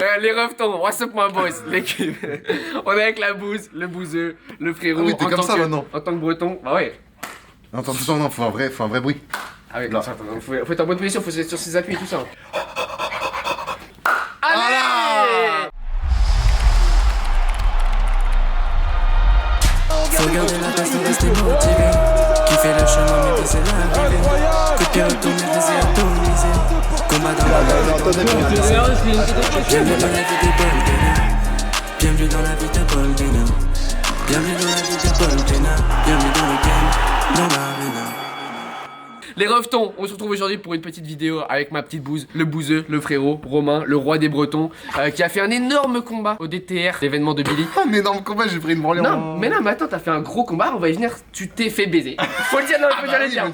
Les revetons, what's up my boys, l'équipe. On est avec la bouse, le bouseux, le frérot. Ah oui, t'es comme ça maintenant. En tant que breton, bah ouais. Non, attends, tout ça, non, faut un vrai bruit. Ah oui, comme ça, faut être en bonne position, faut être sur ses appuis et tout ça. Allez. Faut garder la tête et rester motivé. Kiffer le chemin mais viser l'arrivée. Coup de pied retourné, viser atomisé. Combat dans la bienvenue dans la vie de Boldena. Bienvenue dans la vie de Boldena. Bienvenue dans la vie de Boldena. Bienvenue dans le game, dans l'arena. Les revetons, on se retrouve aujourd'hui pour une petite vidéo avec ma petite bouse, le bouseux, le frérot, Romain, le roi des Bretons, qui a fait un énorme combat au DTR, l'événement de Billy. Un énorme combat, j'ai pris une branlée Non, mais attends, t'as fait un gros combat, on va y venir, tu t'es fait baiser. Faut le dire, non, faut dire le dire,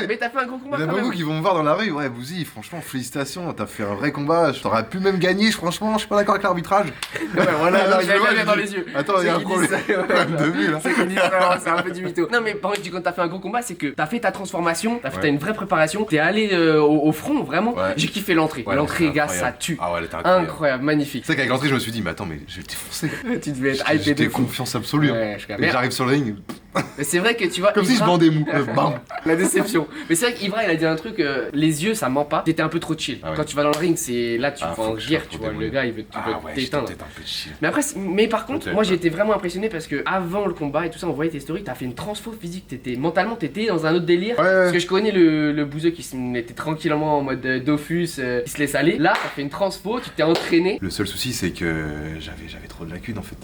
mais t'as fait un gros combat. Il y en a quand beaucoup même. qui vont me voir dans la rue, ouais, Bouzy, franchement, félicitations, t'as fait un vrai combat, t'aurais pu même gagner, franchement, je suis pas d'accord avec l'arbitrage. Ouais, voilà, Là, non, j'avais bien dans les yeux. Attends, il y a un problème de vue là. C'est qu'on dit ça, c'est un peu du mytho. Non, mais par contre, quand t'as fait un gros combat, c'est que t'as fait ta transformation, t'as une vraie préparation, t'es allé au front, vraiment. Ouais. J'ai kiffé l'entrée. Ouais, l'entrée, gars, incroyable. ça tue. Ah ouais, elle était Incroyable, magnifique. C'est vrai qu'avec l'entrée, je me suis dit, mais attends, mais je vais te défoncer. Tu devais être hypé J'étais de fou. confiance absolue. Ouais, je Et j'arrive sur le ring, Mais c'est vrai que tu vois. comme si je Ibra- bandais mou. Bam. La déception. Mais c'est vrai qu'Ibra il a dit un truc, les yeux ça ment pas. T'étais un peu trop chill. Ah ouais. Quand tu vas dans le ring, c'est là tu Ah, vas faut en que je guerre, sois tu trop vois. Le démoniaque. gars il veut t'éteindre. Peut-être un peu chill. Mais par contre, Peut-être, moi ouais. j'ai été vraiment impressionné parce que avant le combat et tout ça, on voyait tes stories, t'as fait une transfo physique. Mentalement t'étais dans un autre délire. Ouais, ouais. Parce que je connais le bouseux qui se mettait tranquillement en mode Dofus, qui se laisse aller. Là, t'as fait une transfo, tu t'es entraîné. Le seul souci, c'est que j'avais trop de lacunes en fait.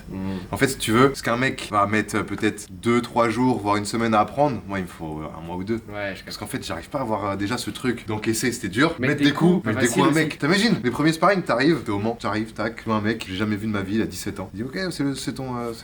En fait, si tu veux, ce qu'un mec va mettre peut-être 2-3 jours, voire une semaine à apprendre, moi il me faut un mois ou deux. Ouais, Parce qu'en fait, j'arrive pas à avoir déjà ce truc d'encaisser, c'était dur. Mettre Mettre des coups, pas mettre des facile coups à un aussi. mec. T'imagines, les premiers sparring, t'arrives, t'es au Mans, t'arrives, tac, tu vois un mec que j'ai jamais vu de ma vie, il a 17 ans. Il dit ok, c'est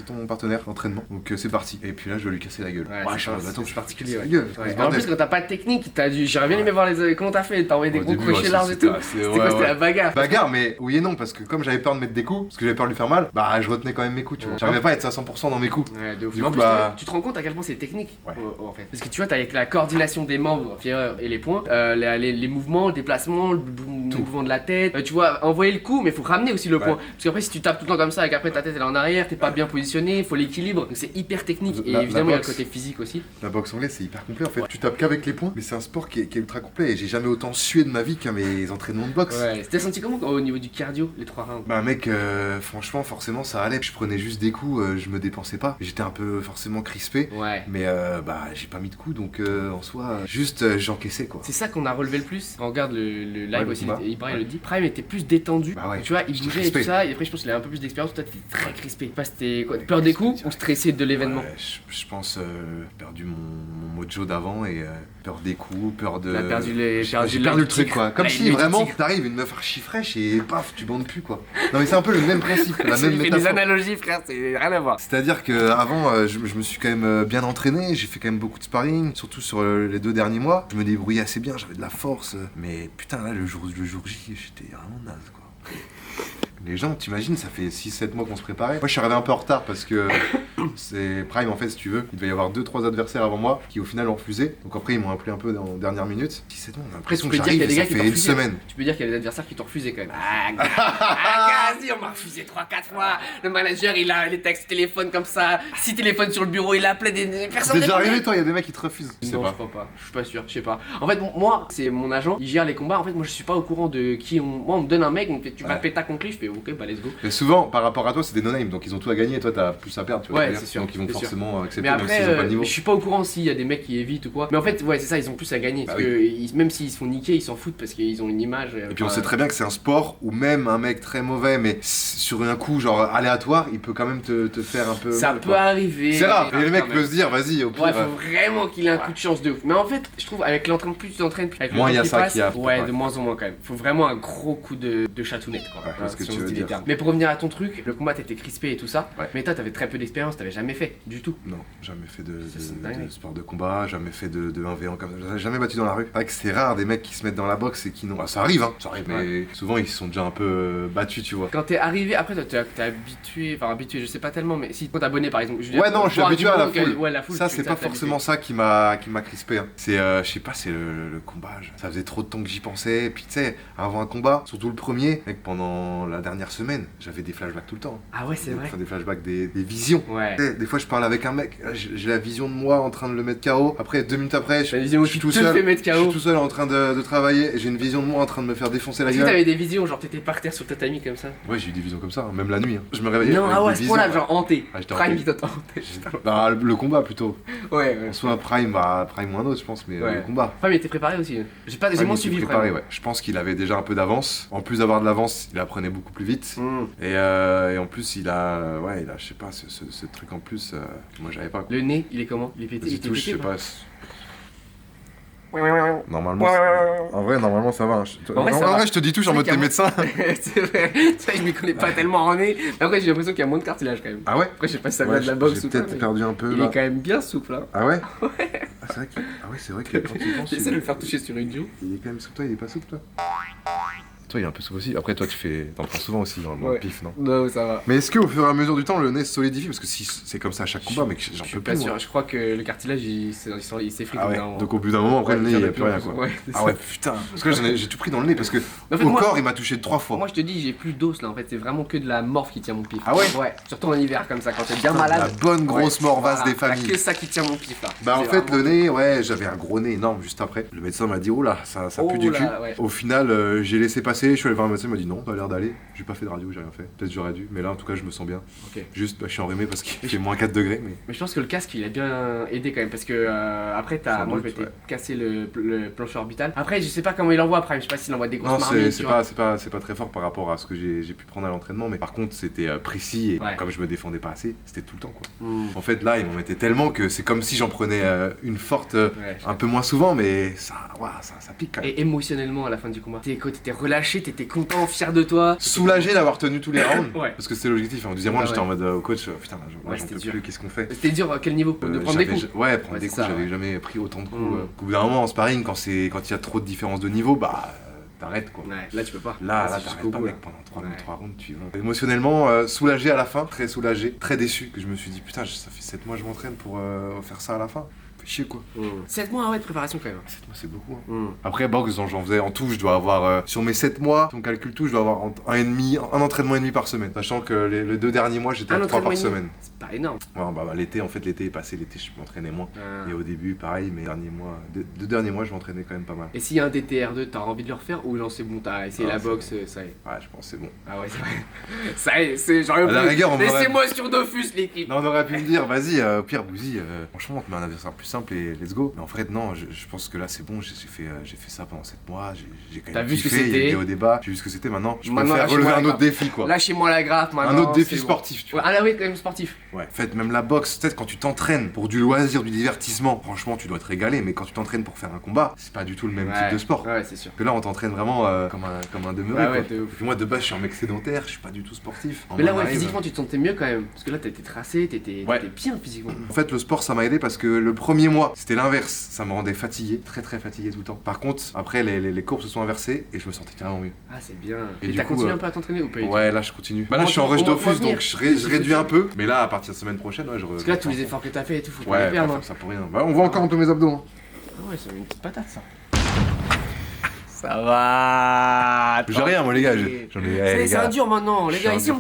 ton partenaire d'entraînement. Donc c'est parti. Et puis là, je vais lui casser la gueule. Ouais, je suis en mode, attends, c'est particulier. la Ouais. gueule. Ouais. En plus, quand t'as pas de technique, j'aurais bien aimé voir comment t'as fait. T'as envoyé des Au gros début, crochets ouais, larges et tout. C'était quoi, c'était la bagarre. Bagarre, mais oui et non, parce que comme j'avais peur de mettre des coups, parce que j'avais peur de lui faire mal, bah je retenais quand même mes coups, tu vois. Ouais. J'arrivais pas à être à 100% dans mes coups. Ouais, de ouf. Du Mais en coup, plus, bah- tu te rends compte à quel point c'est technique Ouais. en fait. Parce que tu vois, t'as avec la coordination des membres inférieurs et les points, les mouvements, le déplacement, le mouvement de la tête. Tu vois, envoyer le coup, mais faut ramener aussi le Ouais. point. Parce qu'après, si tu tapes tout le temps comme ça et qu'après ta tête elle est en arrière, t'es pas bien positionné, faut l'équilibre. Donc c'est hyper technique. Et La évidemment, il y a le boxe. côté physique aussi. La boxe anglaise, c'est hyper complet en fait. Tu tapes qu'avec les poings, mais c'est un sport qui est ultra complet. Et j'ai jamais autant sué de ma vie qu'à mes entraînements de boxe. Ouais. C'était senti comment au niveau du cardio, les 3 rounds? Bah mec, franchement, forcément ça allait. Je prenais juste des coups, je me dépensais pas. J'étais un peu forcément crispé. Ouais. Mais bah j'ai pas mis de coups, donc en soi, juste j'encaissais quoi. C'est ça qu'on a relevé le plus. Quand on regarde le live Ouais, le aussi, combat. Ibra il le dit. Prime était plus détendu. Bah ouais. Tu vois, il J'étais bougeait et tout crispé. ça. Et après, je pense qu'il avait un peu plus d'expérience. Toi, t'étais très crispé. Pas c'était quoi, peur des coups ou stressé de l'événement? Ouais, je pense perdu mon mojo d'avant et peur des coups, peur de. Il a perdu J'ai perdu le truc quoi. Comme Là, si il est vraiment tigre. t'arrives une meuf archi fraîche et paf tu bandes plus quoi. Non mais c'est un peu le même principe, la J'ai même fait des métaphore. analogies, frère, c'est rien à voir. C'est-à-dire que avant je me suis quand même bien entraîné, j'ai fait quand même beaucoup de sparring, surtout sur les 2 derniers mois. Je me débrouillais assez bien, j'avais de la force, mais putain là le jour J, j'étais vraiment naze quoi. Les gens, t'imagines, ça fait 6-7 mois qu'on se préparait. Moi je suis arrivé un peu en retard parce que c'est Prime en fait si tu veux. Il devait y avoir 2-3 adversaires avant moi qui au final ont refusé. Donc après ils m'ont appelé un peu en dernière minute. 6-7 mois, on a l'impression que Tu peux dire qu'il y a j'arrive des et gars ça qui fait t'ont une refusé. semaine. Tu peux dire qu'il y a des adversaires qui t'ont refusé quand même. Ah, gars, on m'a refusé 3-4 fois. Le manager, il a les textes téléphone comme ça. 6 téléphones sur le bureau, il a appelé des personnes. C'est déjà arrivé toi, il y a des mecs qui te refusent. Je sais Non, pas. je crois pas. Je suis pas sûr, je sais pas. En fait, moi, c'est mon agent, il gère les combats. En fait, moi, je suis pas au courant de qui on. Moi, on me donne un mec, on me fait tu vas Ouais. péter contre lui, je fais ok, bah let's go. Mais souvent, par rapport à toi, c'est des no-names, donc ils ont tout à gagner et toi t'as plus à perdre, tu vois. Ouais, ce que je veux c'est dire. sûr, Donc ils vont c'est sûr. forcément accepter Mais même après, s'ils ont pas de niveau. je suis pas au courant s'il y a des mecs qui évitent ou quoi. Mais en fait, ouais, c'est ça, ils ont plus à gagner. Bah Parce que même s'ils se font niquer, ils s'en foutent parce qu'ils ont une image. Et puis on sait très bien que c'est un sport où même un mec très mauvais, mais sur un coup genre aléatoire, il peut quand même te faire un peu. Ça mal, peut quoi. arriver. C'est rare, mais et le mec quand peut même. se dire, vas-y, au pire. Ouais, faut vraiment qu'il ait un coup de chance de ouf. Mais en fait, je trouve avec l'entraînement, plus tu t'entraînes, plus avec le Moins temps il y a qui ça passe, qui a- ouais, ouais. de moins en moins quand même. Faut vraiment un gros coup de chatounette quoi. Ouais, je vois ce que si tu on se veux dit les dire. termes. Mais pour revenir à ton truc, le combat t'étais crispé et tout ça. Ouais. Mais toi t'avais très peu d'expérience. t'avais jamais fait du tout. Non, jamais fait Ça, c'est dingue. de sport de combat, jamais fait de 1v1 comme ça. J'avais jamais battu dans la rue. C'est vrai que c'est rare des mecs qui se mettent dans la boxe et qui n'ont. Ah, ça arrive, hein. Ça arrive, mais souvent ils se sont déjà un peu battus, tu vois. Quand t'es arrivé, après toi t'es habitué, enfin habitué, je sais pas tellement, mais si quand t'abonné par exemple. Ouais, non, je suis habitué à la foule. Ouais, la foule. Ça, tu- c'est t'as- pas t'as forcément ça qui m'a crispé. Hein. C'est, je sais pas, c'est le combat. Ça faisait trop de temps que j'y pensais. Et puis, tu sais, avant un combat, surtout le premier, mec, pendant la dernière semaine, j'avais des flashbacks tout le temps. Ah ouais, c'est vrai. Enfin, des flashbacks, des visions. Ouais. Tu sais, des fois, je parle avec un mec, j'ai la vision de moi en train de le mettre KO. Après, 2 minutes après, T'as une vision où je suis tu tout te seul. fais mettre Je suis KO. tout seul en train de travailler. Et j'ai une vision de moi en train de me faire défoncer la Est-ce que gueule. t'avais des visions, genre t'étais par terre sur le tatami comme ça? Ouais, j'ai eu des visions comme ça, hein, même la nuit. Hein. Je me réveillais. Non, avec ah ouais, à des ce point-là, visions. genre hanté. Ah, j'étais Prime hanté. qui t'a hanté. Bah, le combat plutôt. Ouais, ouais. Soit Prime ou un autre, je pense, mais Ouais. le combat. Prime était préparé aussi. J'ai Ouais, moins il suivi s'est Prime. préparé, ouais. Je pense qu'il avait déjà un peu d'avance. En plus d'avoir de l'avance, il apprenait beaucoup plus vite. Et en plus, il a, je sais pas, ce truc en plus que moi j'avais pas. Quoi. Le nez, il est comment? Il est pété, il Vas-y, était touche, je pété sais ou pas. Normalement, en vrai, normalement ça va. Hein. En vrai, ça va. Je te dis touche en C'est mode vrai t'es médecin. C'est vrai, ça je m'y connais pas tellement en nez. Mais après j'ai l'impression qu'il y a moins de cartilage quand même. Ah ouais. Après je sais pas si ça vient Ouais, de la boxe j'ai ou quoi. peut-être mais perdu un peu Il là. est quand même bien souple hein. Ah ouais. Ah c'est vrai que quand tu y penses, J'essaie de le faire toucher sur une joue. il est quand même souple. Toi, il est pas souple toi. Toi, il est un peu souple aussi. Après, toi, t'en prends souvent aussi dans Ouais. le pif, non? Non, ça va. Mais est-ce qu'au fur et à mesure du temps, le nez se solidifie? Parce que si c'est comme ça à chaque combat, mec, Je j'en suis peux pas plus. sûr, moi. je crois que le cartilage il s'effrite. Ah au bout ouais. d'un moment. Donc au bout d'un moment, après Ouais, le nez, il y n'y en a plus rien quoi. Ouais, c'est Ah ça. ouais, putain. Parce que j'ai tout pris dans le nez parce que En fait, au moi- corps, il m'a touché 3 fois. Moi je te dis, j'ai plus d'os là en fait, c'est vraiment que de la morphe qui tient mon pif. Ah ouais. Ouais, surtout en hiver comme ça, quand t'es bien Putain, malade. la bonne grosse Ouais, morvasse voilà, des familles. y a que ça qui tient mon pif là. Bah en C'est fait vraiment- le nez, ouais, j'avais un gros nez énorme juste après. Le médecin m'a dit oh là, ça Oh pue du là, cul. ouais. Au final, j'ai laissé passer, je suis allé voir le médecin, il m'a dit non, ça a l'air d'aller. J'ai pas fait de radio, j'ai rien fait. Peut-être j'aurais dû, mais là en tout cas je me sens bien. Ok. Juste, je suis enrhumé parce qu'il fait moins 4 degrés, mais. Mais je pense que le casque il a bien aidé quand même parce que après Sans moi je doute, m'étais ouais. cassé le plancher orbital. Après je sais pas comment il envoie Prime, je sais pas s'il envoie des grosses Non, marmites. c'est tu vois. pas très fort par rapport à ce que j'ai pu prendre à l'entraînement, mais par contre c'était précis et Ouais. comme je me défendais pas assez, c'était tout le temps quoi. Hmm. En fait là, ils m'en mettaient tellement que c'est comme si j'en prenais une forte Ouais, un peu moins souvent, mais ça pique quand même. Et émotionnellement à la fin du combat, t'étais relâché, t'étais content, fier de toi. Soulagé d'avoir tenu tous les rounds, Ouais. parce que c'était l'objectif. En deuxième round, Ah j'étais ouais. en mode au coach, putain, là, Ouais, j'en c'était peux dur. plus, qu'est-ce qu'on fait? C'était dur à quel niveau? De prendre des J'avais- coups. Ouais, prendre Ouais, des c'est coups, ça, j'avais ouais. jamais pris autant de coups. Mm. Au bout d'un moment en sparring, quand il y a trop de différence de niveau, bah t'arrêtes quoi. Ouais, là tu peux pas. Là, c'est t'arrêtes jusqu'au pas bout, mec, là. pendant 3 Ouais. rounds, tu y vas. Émotionnellement, soulagé à la fin, très soulagé, très déçu, que je me suis dit, putain, ça fait 7 mois que je m'entraîne pour faire ça à la fin. Fait chier quoi. 7 mois ouais, de préparation quand même. 7 mois, c'est beaucoup. Hein. Hmm. Après, boxe, j'en faisais en tout, je dois avoir, sur mes 7 mois, si on calcule tout, je dois avoir un entraînement et demi par semaine. Sachant que les 2 derniers mois, j'étais à 3 entraînement par et demi, semaine. C'est pas énorme. Ouais, bah, l'été, en fait, l'été est passé, l'été, je m'entraînais moins. Et au début, pareil, mais derniers mois, deux derniers mois, je m'entraînais quand même pas mal. Et s'il y a un DTR2, t'as envie de le refaire ou non c'est bon, t'as essayé Ah, la c'est boxe, ça y est. Ouais, je pense que c'est bon. Ah ouais, c'est vrai. Ça y est, c'est genre. À la rigueur, on m'aurait- Laissez-moi sur Dofus l'équipe. Non, on aurait pu me dire, vas-y, au pire, Bouzy, franchement, on te met un adversaire plus simple et let's go. Mais en fait, non, je pense que là, c'est bon, j'ai fait ça pendant 7 mois, j'ai quand T'as même vu ce que kiffé, il y a c'était eu des hauts débats, j'ai vu ce que c'était maintenant. Je Maintenant, préfère lâchez-moi relever la un autre grappe. défi, quoi. Lâchez-moi la grappe maintenant. Un autre défi c'est bon. sportif, tu Ouais, vois. ah là oui, quand même sportif. Ouais, en fait, même la boxe, peut-être quand tu t'entraînes pour du loisir, du divertissement, franchement, tu dois te régaler, mais quand tu t'entraînes pour faire un combat, c'est pas du tout le même type de sport. Ouais, c'est sûr. Parce que là, on t'entraîne vraiment comme un demeuré, Ouais, ouais, quoi. de ouf. Puis moi, de base, je suis un mec sédentaire, je suis pas du tout sportif. Mais là, On ouais, arrive- physiquement, tu te sentais mieux quand même. Parce que là, t'étais tracé, t'étais Ouais. bien physiquement. En fait, le sport, ça m'a aidé parce que le premier mois, c'était l'inverse. Ça me rendait fatigué, très très fatigué tout le temps. Par contre, après, les courbes se sont inversées et je me sentais carrément mieux. Ah, c'est bien. Et Et du t'as coup, continué un peu à t'entraîner ou pas du tout Ouais, là, je continue. Bah là, je suis en Au rush moins d'office, revenir. donc je réduis un peu. Mais là, à partir de semaine prochaine, ouais, je Parce que là, tous les efforts que t'as fait et tout, faut pas Ouais, les pas perdre. faire ça pour rien. Bah, on voit encore un peu mes abdos. Hein. Ah ouais, c'est une petite patate ça. Ça va. J'ai rien, moi, les gars. J'en ai. C'est un dur maintenant, les Je suis gars. un Ici dur. on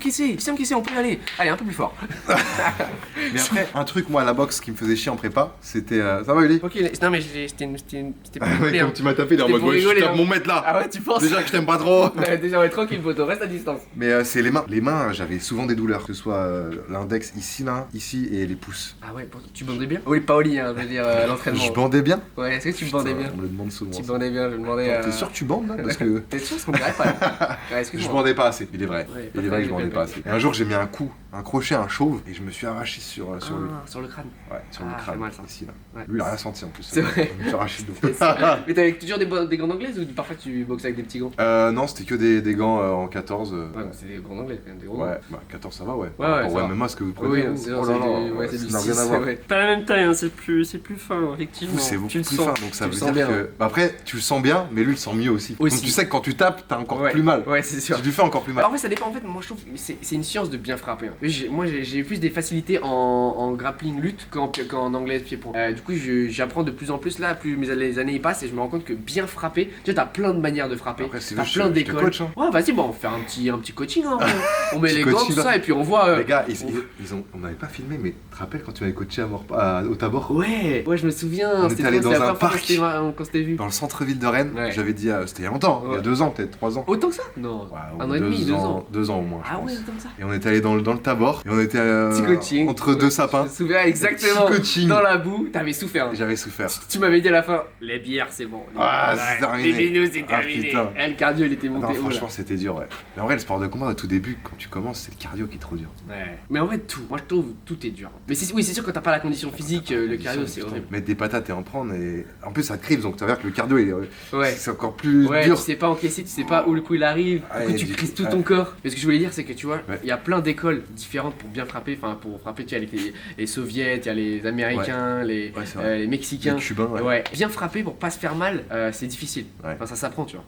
kissait, on peut y aller. Allez, un peu plus fort. Mais après, un truc, moi, à la boxe qui me faisait chier en prépa, c'était. Ça va, Eli? Ok, non mais c'était pas Ouais, bien. comme tu m'as tapé, il est en C'était mode, pour ouais, je rigoler, tape hein. mon maître là. Ah ouais, tu penses Déjà que je t'aime pas trop. Ouais, déjà, ouais, tranquille, photo, reste à distance. Mais c'est les mains. Les mains, j'avais souvent des douleurs. Que ce soit l'index ici, là, ici et les pouces. Ah ouais, tu bandais bien? Oui, pas au lit, hein, je veux dire, l'entraînement. Je bandais bien. Ouais, est-ce que tu bandais Putain, bien? On me le demande souvent. Tu ça. bandais bien, je me demandais. T'es sûr sûr que tu bandes là parce que T'es sûr qu'on dirait pas là? Ouais, je excuse-moi. bandais pas assez. Il est vrai. Ouais, Il est vrai que je bandais pas assez. Et un jour j'ai mis un coup, un crochet à un chauve et je me suis arraché sur le. Sur le crâne. Ouais, sur le Ah, crâne. fait mal, ça. Ici là. Ouais. Lui il a rien senti en plus. C'est vrai. Je me suis arraché de Mais t'avais toujours des gants anglaises ou parfois tu boxes avec des petits gants? Non, c'était que des gants en 14. Ouais, bah, c'est des gants anglais quand même, des gros. Ouais, bah 14 ça va, ouais. Ouais, ouais, Pour ça va. MMA, ce que vous prenez. Oui, vous, c'est oh là là, ouais, c'est du ça n'a rien 6, à voir. ouais. Pas la même taille, hein, c'est plus fin, effectivement. Vous, c'est beaucoup Tu le plus sens. fin, donc ça Tu veut le sens dire bien, que. ouais. Bah après, tu le sens bien, mais lui il le sent mieux aussi. Aussi. Donc tu sais que quand tu tapes, t'as encore Ouais. plus mal. Ouais, c'est sûr. Tu lui fais encore plus mal. Alors, en fait, ça dépend. En fait, moi je trouve que c'est une science de bien frapper. Hein. Moi j'ai plus des facilités en grappling lutte qu'en anglais pied-point. Du coup, j'apprends de plus en plus là, plus les années y passent et je me rends compte que bien frapper, tu vois, t'as plein de manières de frapper. Après, c'est T'as juste, plein je te d'écoles. coach, hein. Ouais, vas-y, bon, on fait un petit coaching. Hein. On met Petit les gants, coaching, tout ça, là. et puis on voit. Les gars, on n'avait pas filmé, mais tu te rappelles quand tu m'avais coaché au Tabor Ouais, je me souviens. On C'était était allé trop, dans c'était la un première fois parc. qu'on s'était vu. dans le centre-ville de Rennes. Ouais. J'avais dit, c'était il y a longtemps, il y a Ouais. 2 ans peut-être, 3 ans. Autant que ça? Non. Ouais, Un an et demi, 2 ans. 2 ans au moins. je Ah pense. ouais, autant que ça. Et on était allé dans le Tabor et on était Petit coaching. entre deux Je sapins. me souviens exactement. Petit coaching. Dans la boue, t'avais souffert. J'avais souffert. Tu m'avais dit à la fin, les bières c'est bon. Ah, c'est terminé. Les minous c'est Ah, terminé. putain. Le cardio il était Non, monté haut là. franchement, c'était dur, ouais. Mais en vrai, le sport de combat, au tout début, quand tu commences, c'est le cardio qui est trop dur. Ouais. Mais en vrai tout, moi je trouve tout est dur. Mais oui c'est sûr quand t'as pas la condition physique, le cardio c'est Putain, horrible. Mettre des patates et en prendre, et en plus, ça te crive, donc ça veut dire que le cardio, Ouais. c'est encore plus Ouais, dur. tu sais pas encaisser, tu sais pas où le coup il arrive, Ouais, du coup tu du crises coup, tout ton corps. Mais ce que je voulais dire c'est que tu vois, Ouais. il y a plein d'écoles différentes pour bien frapper, enfin pour frapper, tu vois, les soviets, il y a les américains, les c'est vrai. les mexicains. Les Cubains, ouais. Ouais, bien frapper pour pas se faire mal, c'est difficile. Ouais. Enfin, ça s'apprend, tu vois.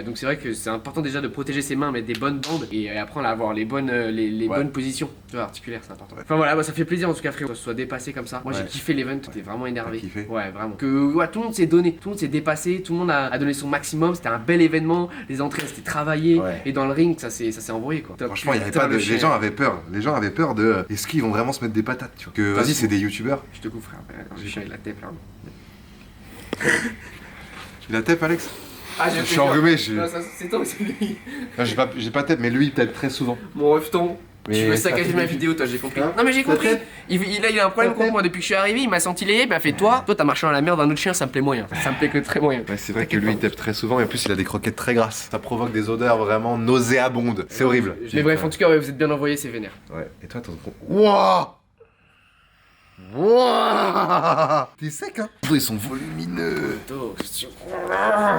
Donc c'est vrai que c'est important déjà de protéger ses mains, mettre des bonnes bandes et apprendre à avoir les bonnes, les Ouais. bonnes positions, tu vois, articulaires, c'est important. Ouais. Enfin voilà, bah, ça fait plaisir en tout cas, frérot, que ce soit dépassé comme ça. Moi j'ai Ouais. kiffé l'event, t'es vraiment énervé. T'as kiffé Ouais, vraiment. Que ouais, tout le monde s'est donné, tout le monde s'est dépassé, tout le monde a donné son maximum. C'était un bel événement, les entrées c'était travaillé Ouais. et dans le ring ça s'est envoyé quoi. Franchement, il y avait Putain, pas de. le Les chien. gens avaient peur. Les gens avaient peur de. Est-ce qu'ils vont vraiment se mettre des patates, tu vois. Que vas-y, c'est des youtubeurs. Je te coupe frère, le chien il a tête là. Il a tape, Alex Ah Je suis enrhumé, Non, ça, c'est toi, c'est lui. Non, j'ai pas tape, mais lui, il tape très souvent. Mon refton. Mais Tu veux ça saccager fait ma du- vidéo, toi, j'ai compris. Hein Non, mais j'ai Ça compris. t'aide Il a un problème Ça contre t'aide moi depuis que je suis arrivé. Il m'a senti les, il m'a fait toi t'as marché dans la merde d'un autre chien, ça me plaît moyen. Ça me plaît que très moyen. Ouais, c'est vrai que T'inquiète lui, il pas. tape très souvent et en plus, il a des croquettes très grasses. Ça provoque des odeurs vraiment nauséabondes. C'est horrible. Mais bref, en tout cas, ouais, vous êtes bien envoyé, c'est vénère. Ouais, et toi, t'en compte. Wouah Wouah T'es sec, hein ils sont volumineux.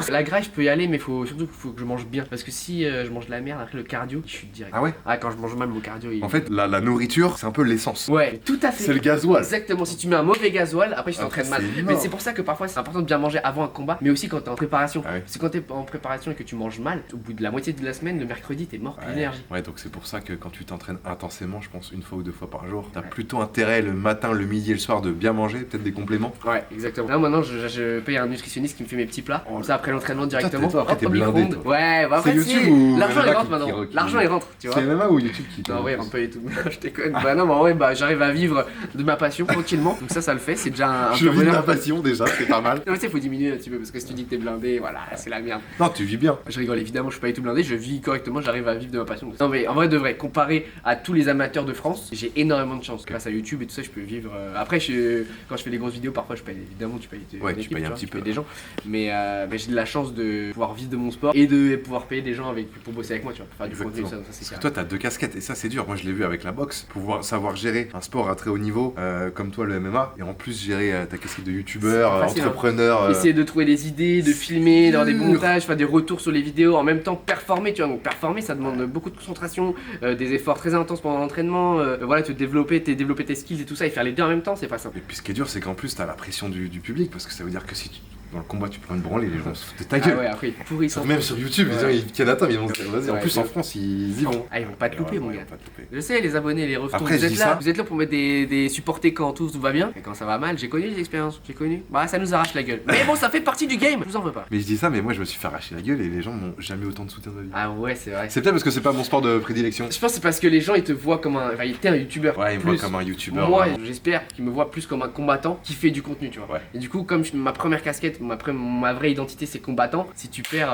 La graille, je peux y aller, mais surtout qu'il faut que je mange bien. Parce que si je mange de la merde, après le cardio, je suis direct. Ah ouais Ah, quand je mange mal, mon cardio, il. En fait, la nourriture, c'est un peu l'essence. Ouais, tout à fait. C'est le gasoil. Exactement, si tu mets un mauvais gasoil, après tu Après, t'entraînes mal. c'est Mais mort. c'est pour ça que parfois c'est important de bien manger avant un combat, mais aussi quand t'es en préparation. Ah ouais. Parce que quand t'es en préparation et que tu manges mal, au bout de la moitié de la semaine, le mercredi, t'es mort d'énergie. Ouais, donc c'est pour ça que quand tu t'entraînes intensément, je pense 1 fois ou 2 fois par jour, t'as plutôt intérêt le matin, le midi et le soir de bien manger, peut-être des compléments. Ouais, exactement. Là maintenant, je paye un nutritionniste qui me fait mes petits plats. Comme ça, après l'entraînement directement. Toi, après, hop, t'es au blindé, micro-ondes. toi. Ouais, bah après, C'est YouTube ou l'argent il MMA rentre qui maintenant. recule. L'argent il rentre, tu vois. C'est MMA ou YouTube qui Non, ouais, il rentre pas du tout. Je déconne. Bah non, mais ouais, bah j'arrive à vivre de ma passion tranquillement. Donc ça le fait. C'est déjà un Je peu vis de ma bonheur. passion déjà, c'est pas mal. Non, mais tu sais, faut diminuer un petit peu parce que si tu dis que t'es blindé, voilà, c'est la merde. Non, tu vis bien. Je rigole, évidemment, je suis pas du tout blindé, je vis correctement, j'arrive à vivre de ma passion. Non, mais en vrai, de vrai, comparé à tous les amateurs de France, j'ai énormément de chance. Grâce à YouTube et tout ça, je peux vivre. Après, quand je fais des grosses vidéos, parfois je paye, évidemment, tu payes Ouais, une tu équipe, payes un vois, petit tu payes peu. des gens. Mais j'ai de la chance de pouvoir vivre de mon sport et de pouvoir payer des gens pour bosser avec moi, tu vois, pour faire du contenu, Exactement. ça c'est Parce que clair. toi, t'as 2 casquettes et ça, c'est dur. Moi, je l'ai vu avec la boxe. Pouvoir savoir gérer un sport à très haut niveau, comme toi, le MMA, et en plus gérer ta casquette de youtubeur, C'est pas facile, hein. entrepreneur. Essayer de trouver des idées, de filmer, d'avoir des dur. montages, faire des retours sur les vidéos, en même temps performer, tu vois. Donc performer, ça demande beaucoup de concentration, des efforts très intenses pendant l'entraînement, voilà, développer tes skills et tout ça, et faire les deux en même temps, c'est pas simple. Et puis, ce qui est dur, c'est qu'en plus, t'as la pression du public parce que ça veut dire que si dans le combat tu prends une branlée, les gens se foutent de ta gueule. Ah ouais, après ils pourrissent. Même sur YouTube, Ouais. les gens ils Canada, ils vont se dire, vas-y. En Ouais, plus, ouais. en France, ils y vont. Ah, ils vont pas te louper, mon Ouais, gars. ils vont pas te louper. Je sais, les abonnés, les refs, Après, vous je êtes dis là, ça. vous êtes là pour mettre des supportés quand tout va bien, et quand ça va mal, j'ai connu les expériences, j'ai connu. Bah ça nous arrache la gueule. Mais bon, ça fait partie du game, je vous en veux pas. Mais je dis ça, mais moi je me suis fait arracher la gueule et les gens m'ont jamais autant de soutien de ma vie. Ah ouais, c'est vrai. C'est peut-être parce que c'est pas mon sport de prédilection. Je pense que c'est parce que les gens ils te voient comme un. Enfin, t'es un youtubeur. Ouais, ils me voient plus. comme un youtubeur. Moi, vraiment. j'espère qu'ils me voient plus comme un combattant qui fait du contenu, tu vois. Ouais. Et du coup, comme ma première casquette, Après, ma vraie identité, c'est combattant. Si tu perds,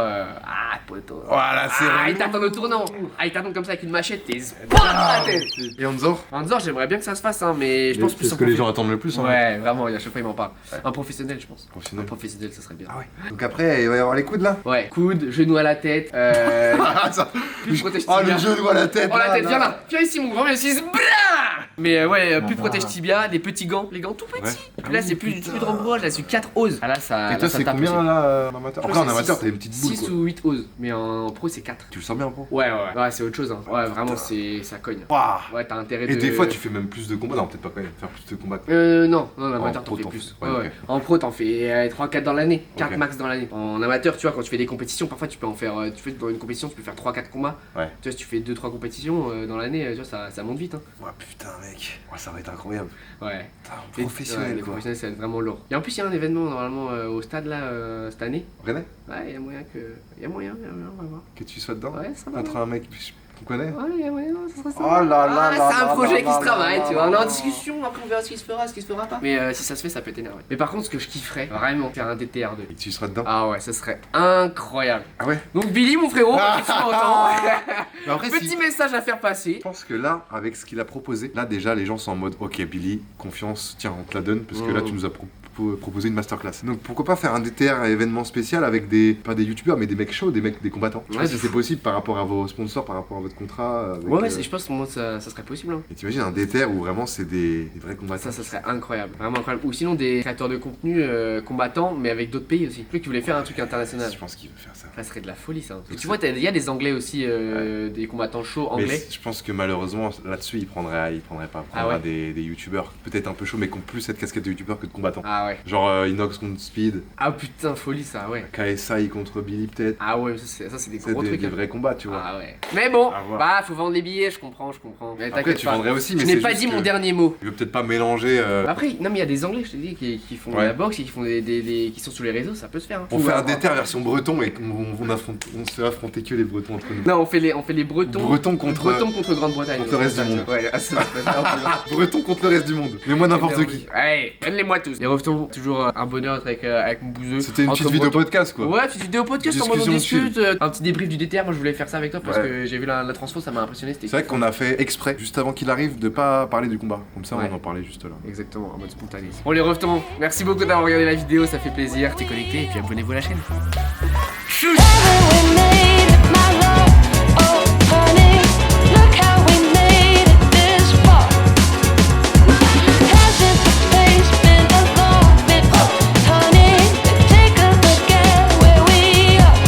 poto. Voilà, c'est Il t'attend au tournant. Il t'attend comme ça avec une machette, t'es la tête. Et Anzor? Anzor, j'aimerais bien que ça se fasse, hein, mais je pense plus C'est ce que les gens attendent le plus. Hein. Ouais, vraiment, à chaque fois, il m'en parle. Ouais. Un professionnel, je pense. Professionnel. Un professionnel, ça serait bien. Ah ouais. Donc après, il va y avoir les coudes là. Ouais, coude, genou à la tête. Ça. Plus protège Oh, tibia. le genou à la tête. Oh la tête, viens là. Viens ici, mon grand, viens ici. Mais ouais, plus protège tibia, des petits gants, les gants tout petits. Ouais. Puis là, c'est plus de rembourrage, là, c'est 4 oses. Ah là, ça. Et toi, c'est tape combien aussi. là en amateur? Je Après, crois en que c'est amateur, six- t'as une petite boule. 6 Quoi. ou 8 oses, mais en pro, c'est 4. Tu le sens bien, pro? Ouais, c'est autre chose. Hein. Ouais, vraiment, ça cogne. Waouh. Ouais, t'as intérêt de. Et des fois, tu fais même plus de combats. Non, peut-être pas quand même. Faire plus de combats. Non, en amateur, En t'en pro, fais t'en plus. fais- ouais, Ouais, ouais. ok. En pro, t'en fais 3-4 dans l'année. 4 Ok. max dans l'année. En amateur, tu vois, quand tu fais des compétitions, parfois tu peux en faire. Tu fais dans une compétition, tu peux faire 3-4 combats. Ouais. Tu vois, si tu fais 2-3 compétitions dans l'année, tu vois, ça monte vite. Hein. Ouais, putain, mec. Ouais, ça va être incroyable. Ouais. Putain, professionnel, Ouais, les quoi. professionnels, ça va être vraiment lourd. Et en plus, il y a un événement normalement au stade là cette année. René, Ouais, il y a moyen que. Il y a moyen, on va voir. que tu sois dedans? Ouais, ça va. Contre un mec qu'on connaît? Ouais, il y a moyen, ça serait ça. Oh là là là c'est un là projet là qui se là travaille, là tu vois. On est là en là. discussion, après on verra ce qui se fera, ce qui se fera pas. Mais si ça se fait, ça peut t'énerver. Mais par contre, ce que je kifferais, vraiment, faire un DTR2. Et que tu seras dedans? Ah ouais, ça serait incroyable. Ah ouais? Donc Billy, mon frérot, si tu m'entends, Mais après, petit si. message à faire passer. Je pense que là, avec ce qu'il a proposé, là déjà les gens sont en mode ok Billy, confiance, tiens on te la donne parce que là tu nous as proposé une masterclass. Donc pourquoi pas faire un DTR événement spécial avec pas des youtubeurs mais des mecs chauds, des combattants. Je sais Ouais, pas si c'est possible par rapport à vos sponsors, par rapport à votre contrat. Avec, Ouais, je pense que moi ça serait possible. Hein. Et t'imagines un DTR où vraiment c'est des vrais combattants. Ça serait incroyable, vraiment incroyable. Ou sinon des créateurs de contenu combattants, mais avec d'autres pays aussi. Lui qui voulait faire un truc international. Je pense qu'il veut faire ça. Ça serait de la folie ça. Parce que tu vois, il y a des anglais aussi, des combattants chauds Mais anglais. je pense que malheureusement là-dessus il prendrait pas. Il prendra des youtubeurs peut-être un peu chauds mais qui ont plus cette casquette de youtubeur que de combattants. Ah ouais. Genre Inox contre Speed, Ah putain, folie ça, ouais. KSI contre Billy peut-être. Ah ouais, ça c'est des C'est gros trucs. des hein. vrais combats tu vois. Ah ouais. Mais bon, À voir. bah faut vendre les billets, je comprends. Mais Après t'inquiète tu pas. vendrais aussi mais Je n'ai c'est pas juste dit mon que dernier mot. il veut peut-être pas mélanger. Après, non mais il y a des anglais, je te dis, qui font de Ouais. la boxe et qui font qui sont sur les réseaux, ça peut se faire. Hein. On fait un DTR version breton et on se fait affronter que les bretons entre nous. Non, on fait les Bretons. Bretons contre Grande-Bretagne. contre le reste du monde. Ouais, ça peut être un peu- Bretons contre le reste du monde. Mais moi n'importe qui. Ouais, donne-les-moi tous. Les revenons, toujours un bonheur d'être avec mon bouseux. C'était une Entre petite vidéo Bretons. podcast quoi. Ouais, petite vidéo podcast, en mode on Discussion discute. Un petit débrief du DTR, moi je voulais faire ça avec toi parce Ouais. que j'ai vu la transfo, ça m'a impressionné. C'est vrai qu'on a fait exprès, juste avant qu'il arrive, de pas parler du combat. Comme ça Ouais. on en parlait juste là. Exactement, en mode spontané. Bon les revenons, merci beaucoup d'avoir regardé la vidéo, ça fait plaisir. T'es connecté et puis abonnez-vous à la chaîne. Chouch.